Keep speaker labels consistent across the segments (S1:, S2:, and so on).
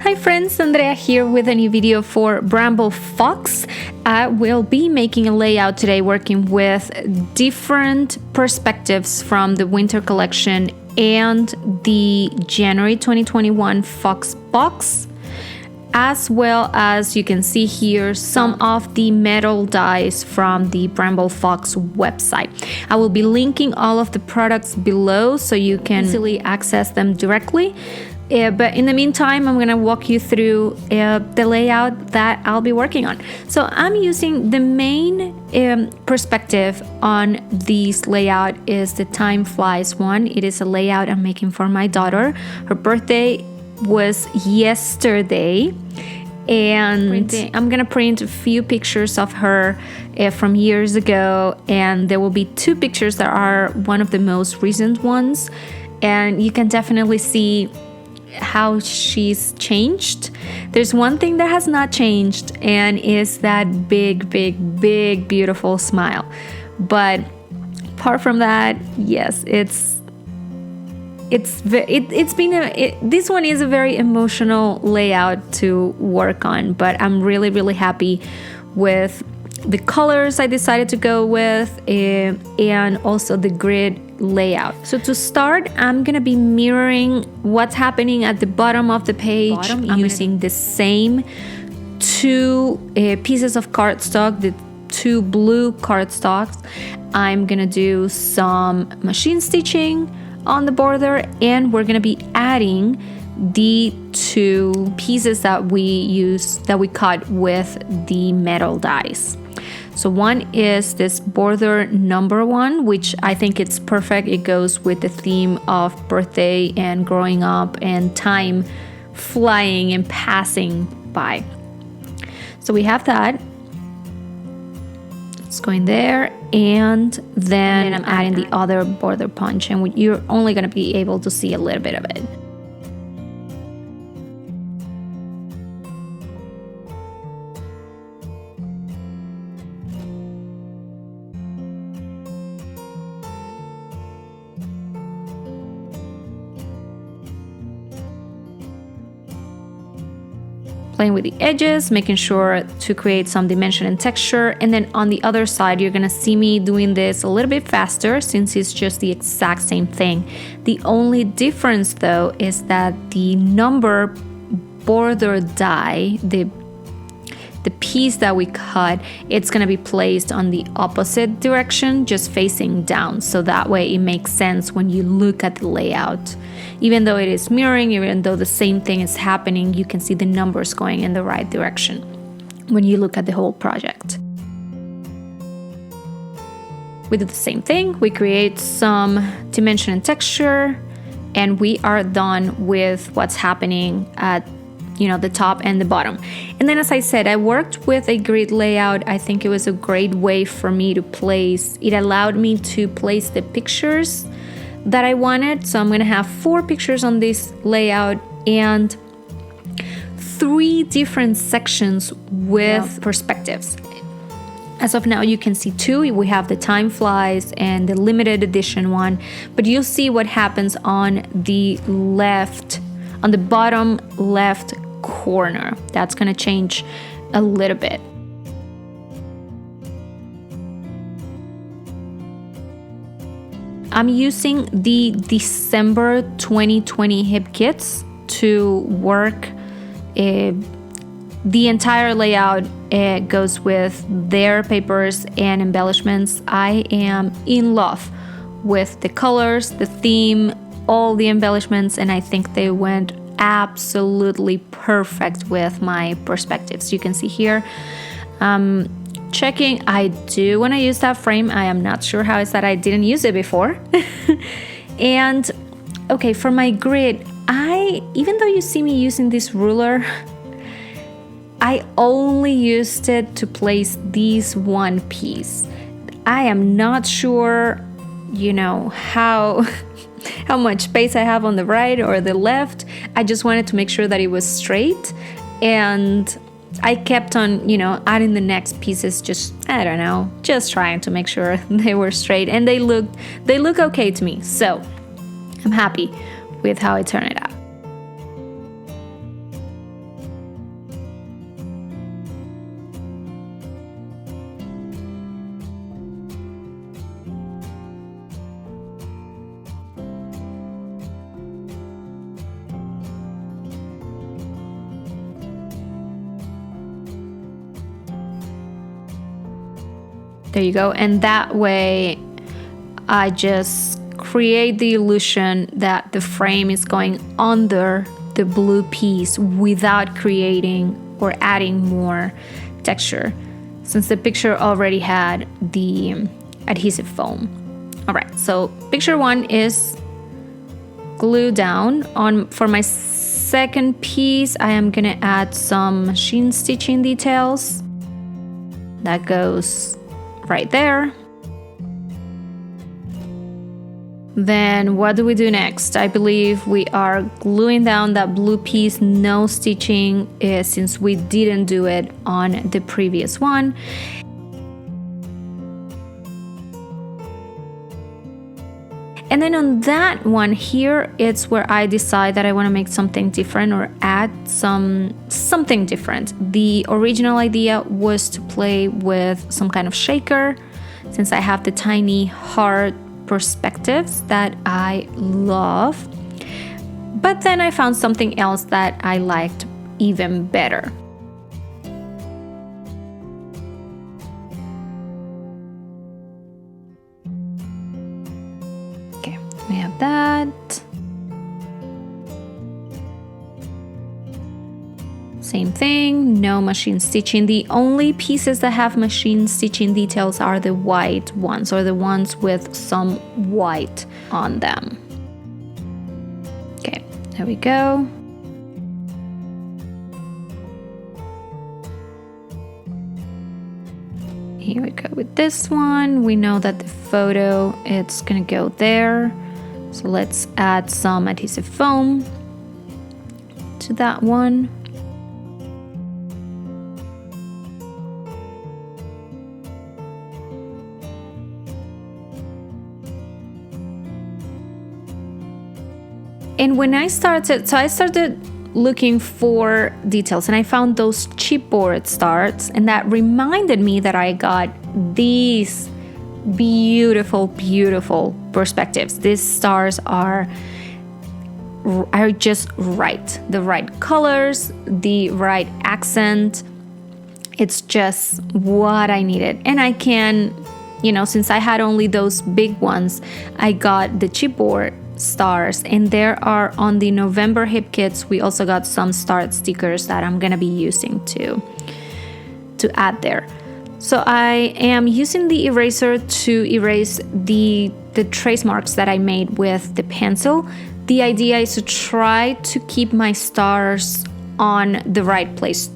S1: Hi friends, Andrea here with a new video for Bramble Fox. I will be making a layout today working with different perspectives from the winter collection and the January 2021 Fox box, as well as you can see here some of the metal dies from the Bramble Fox website. I will be linking all of the products below so you can easily access them directly. But in the meantime, I'm going to walk you through the layout that I'll be working on. So I'm using the main perspective on this layout is the Time Flies one. It is a layout I'm making for my daughter. Her birthday was yesterday, and I'm gonna print a few pictures of her from years ago, and there will be two pictures that are one of the most recent ones, and you can definitely see how she's changed. There's one thing that has not changed, and is that big beautiful smile. But apart from that, yes, this one is a very emotional layout to work on, but I'm really happy with the colors I decided to go with and also the grid layout. So to start, I'm gonna be mirroring what's happening at the bottom of the page. I'm using the same two pieces of cardstock, the two blue cardstocks. I'm gonna do some machine stitching on the border, and we're gonna be adding the two pieces that we cut with the metal dies. So one is this border number 1, which I think it's perfect. It goes with the theme of birthday and growing up and time flying and passing by. So we have that. It's going there, and then I'm adding the other border punch, and you're only going to be able to see a little bit of it. Playing with the edges, making sure to create some dimension and texture. And then on the other side, you're gonna see me doing this a little bit faster since it's just the exact same thing. The only difference though is that the number border die, the piece that we cut, it's gonna be placed on the opposite direction, just facing down. So that way it makes sense when you look at the layout. Even though it is mirroring, even though the same thing is happening, you can see the numbers going in the right direction when you look at the whole project. We do the same thing. We create some dimension and texture, and we are done with what's happening at the top and the bottom. And then, as I said, I worked with a grid layout. I think it was a great way for me to place. It allowed me to place the pictures that I wanted. So I'm going to have 4 pictures on this layout and 3 different sections with perspectives. As of now, you can see 2. We have the Time Flies and the limited edition one, but you'll see what happens on the bottom left corner. That's going to change a little bit. I'm using the December 2020 hip kits to work. The entire layout goes with their papers and embellishments. I am in love with the colors, the theme, all the embellishments, and I think they went absolutely perfect with my perspectives. You can see here, checking, I do want to use that frame. I am not sure how it's that I didn't use it before. And okay, for my grid, even though you see me using this ruler, I only used it to place this one piece. I am not sure, how much space I have on the right or the left. I just wanted to make sure that it was straight, and I kept on, adding the next pieces, just trying to make sure they were straight, and they look okay to me. So I'm happy with how it turned out. There you go. And that way I just create the illusion that the frame is going under the blue piece without creating or adding more texture, since the picture already had the adhesive foam. All right, so picture 1 is glued down. For my second piece, I am gonna add some machine stitching details. That goes right there. Then what do we do next? I believe we are gluing down that blue piece, no stitching, since we didn't do it on the previous one. And then on that one here, it's where I decide that I want to make something different or add something different. The original idea was to play with some kind of shaker, since I have the tiny heart perspectives that I love. But then I found something else that I liked even better. Okay, we have that. Same thing, no machine stitching. The only pieces that have machine stitching details are the white ones, or the ones with some white on them. Okay, there we go. Here we go with this one. We know that the photo, it's gonna go there. So let's add some adhesive foam to that one. And when I started looking for details, and I found those chipboard stars, and that reminded me that I got these beautiful, beautiful perspectives. These stars are just right. The right colors, the right accent. It's just what I needed. And I can, since I had only those big ones, I got the chipboard stars, and there are on the November hip kits, we also got some star stickers that I'm gonna be using to add there. So I am using the eraser to erase the trace marks that I made with the pencil. The idea is to try to keep my stars on the right place.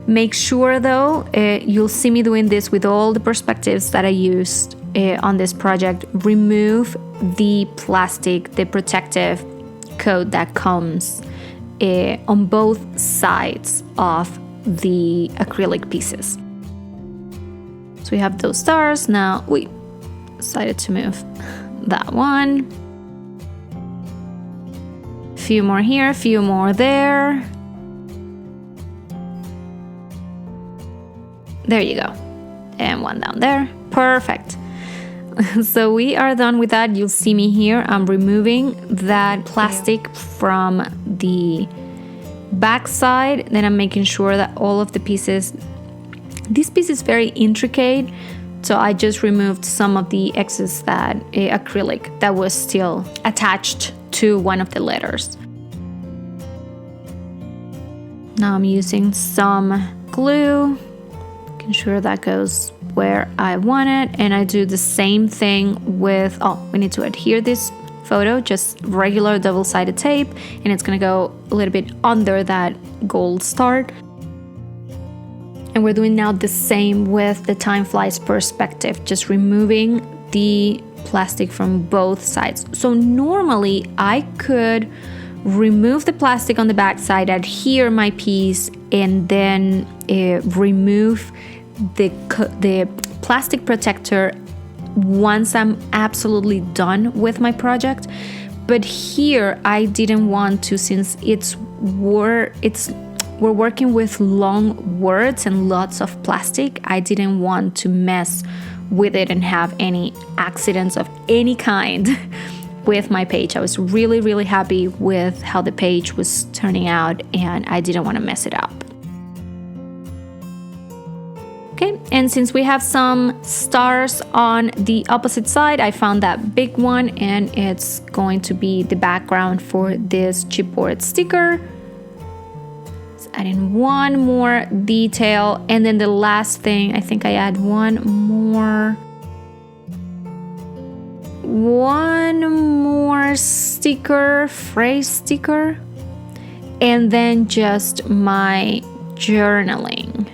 S1: Make sure though, you'll see me doing this with all the perspectives that I used on this project. Remove the plastic, the protective coat that comes on both sides of the acrylic pieces. So we have those stars. Now we decided to move that one. A few more here, a few more there. There you go. And one down there. Perfect. So we are done with that. You'll see me here. I'm removing that plastic from the back side. Then I'm making sure that all of the pieces, this piece is very intricate. So I just removed some of the excess acrylic that was still attached to one of the letters. Now I'm using some glue. Ensure that goes where I want it, and I do the same thing with, we need to adhere this photo, just regular double-sided tape, and it's gonna go a little bit under that gold star. And we're doing now the same with the Time Flies perspective, just removing the plastic from both sides. So normally I could remove the plastic on the back side, adhere my piece, and then remove the plastic protector once I'm absolutely done with my project. But here I didn't want to, since we're working with long words and lots of plastic. I didn't want to mess with it and have any accidents of any kind with my page. I was really happy with how the page was turning out, and I didn't want to mess it up. Okay, and since we have some stars on the opposite side, I found that big one, and it's going to be the background for this chipboard sticker. Let's add in one more detail, and then the last thing, I think I add one more sticker, phrase sticker, and then just my journaling.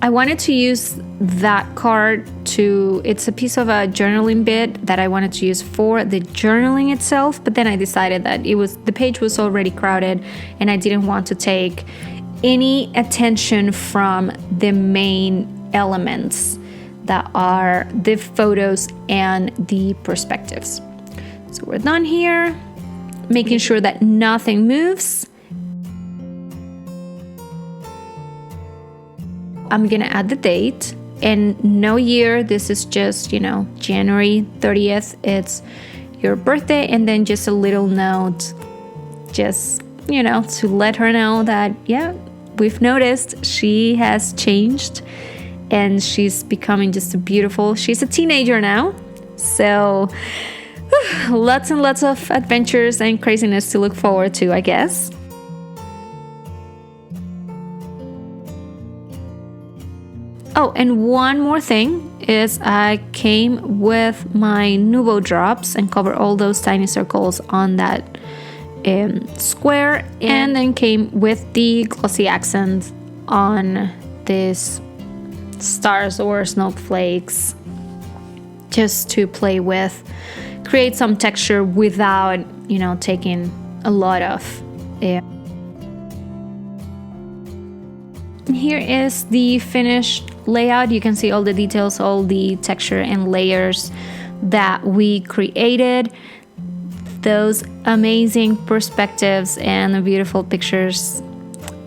S1: I wanted to use that card it's a piece of a journaling bit that I wanted to use for the journaling itself, but then I decided that the page was already crowded and I didn't want to take any attention from the main elements that are the photos and the perspectives. So we're done here, making sure that nothing moves. I'm gonna add the date and no year. This is just, January 30th. It's your birthday, and then just a little note, just, to let her know that, yeah, we've noticed she has changed and she's becoming just she's a teenager now. So lots and lots of adventures and craziness to look forward to, I guess. Oh, and one more thing is I came with my Nuvo drops and covered all those tiny circles on that square, and then came with the glossy accent on this stars or snowflakes, just to play with, create some texture without, taking a lot of Here is the finished layout. You can see all the details, all the texture and layers that we created, those amazing perspectives and the beautiful pictures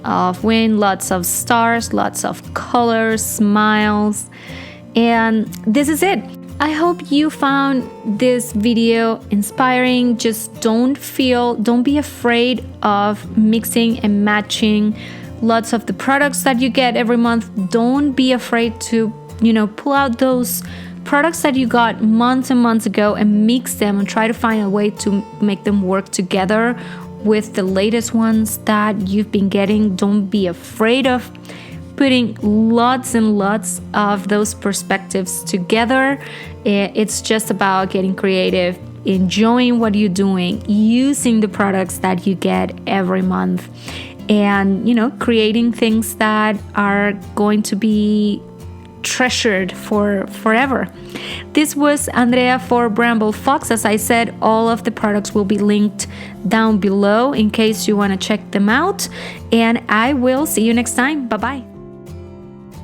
S1: of wind, lots of stars, lots of colors, smiles, and this is it. I hope you found this video inspiring. Just don't be afraid of mixing and matching lots of the products that you get every month. Don't be afraid to, pull out those products that you got months and months ago and mix them and try to find a way to make them work together with the latest ones that you've been getting. Don't be afraid of putting lots and lots of those perspectives together. It's just about getting creative, enjoying what you're doing, using the products that you get every month, and creating things that are going to be treasured for forever. This was Andrea for Bramble Fox. As I said, all of the products will be linked down below in case you want to check them out, and I will see you next time. Bye bye.